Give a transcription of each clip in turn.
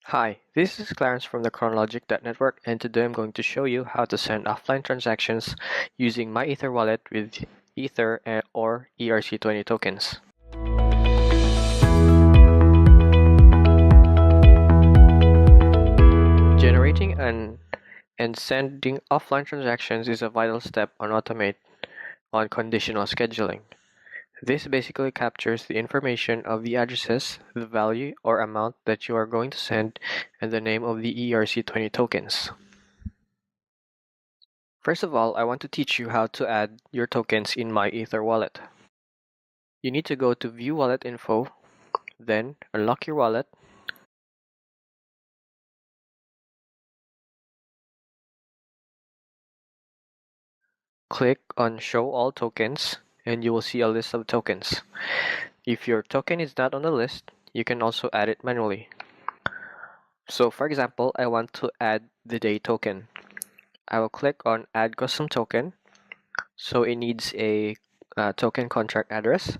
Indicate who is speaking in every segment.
Speaker 1: Hi, this is Clarence from the ChronoLogic network, and today I'm going to show you how to send offline transactions using MyEtherWallet with Ether or ERC20 tokens. Generating and sending offline transactions is a vital step on Automate on conditional scheduling. This basically captures the information of the addresses, the value or amount that you are going to send, and the name of the ERC20 tokens. First of all, I want to teach you how to add your tokens in MyEtherWallet. You need to go to View Wallet Info, then unlock your wallet. Click on Show All Tokens, and you will see a list of tokens. If your token is not on the list, you can also add it manually. So for example, I want to add the day token. I will click on Add Custom Token. So it needs a token contract address.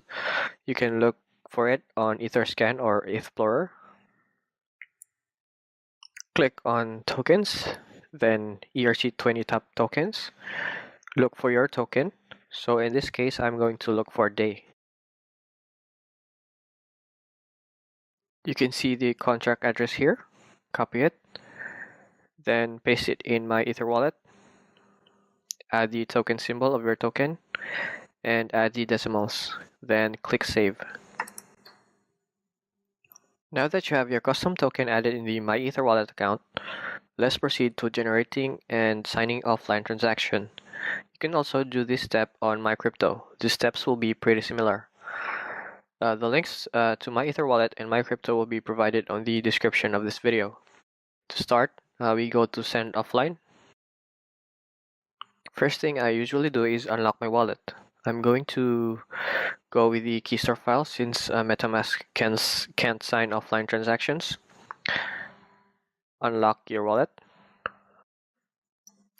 Speaker 1: You can look for it on Etherscan or Explorer. Click on Tokens, then ERC20 Top Tokens. Look for your token. So in this case, I'm going to look for day. You can see the contract address here. Copy it. Then paste it in MyEtherWallet. Add the token symbol of your token and add the decimals. Then click Save. Now that you have your custom token added in the MyEtherWallet account, let's proceed to generating and signing offline transaction. You can also do this step on MyCrypto. These steps will be pretty similar. The links to MyEtherWallet and MyCrypto will be provided on the description of this video. To start, we go to Send Offline. First thing I usually do is unlock my wallet. I'm going to go with the keystore file since MetaMask can't sign offline transactions. Unlock your wallet.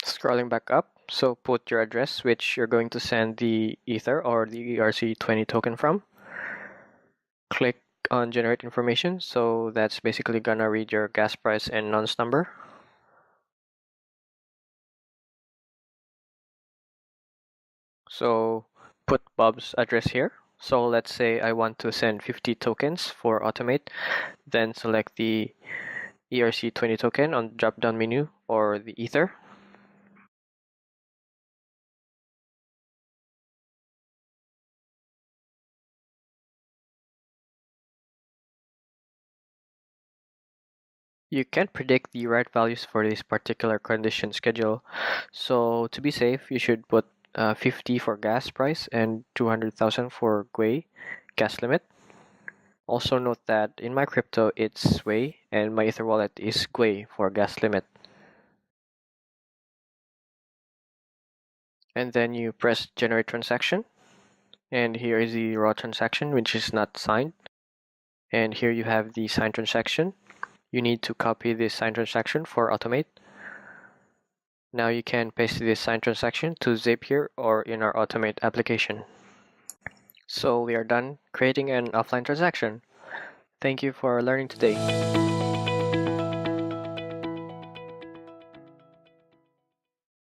Speaker 1: Scrolling back up, so put your address which you're going to send the Ether or the ERC20 token from. Click on Generate Information, so that's basically gonna read your gas price and nonce number. So put Bob's address here. So let's say I want to send 50 tokens for Automate, then select the ERC20 token on drop-down menu or the Ether. You can't predict the right values for this particular condition schedule, so to be safe, you should put 50 for gas price and 200,000 for GUI gas limit. Also note that in MyCrypto it's GUI and MyEtherWallet is GUI for gas limit. And then you press Generate Transaction, and here is the raw transaction which is not signed, and here you have the signed transaction. You need to copy this signed transaction for Automate. Now you can paste this signed transaction to Zapier or in our Automate application. So we are done creating an offline transaction. Thank you for learning today.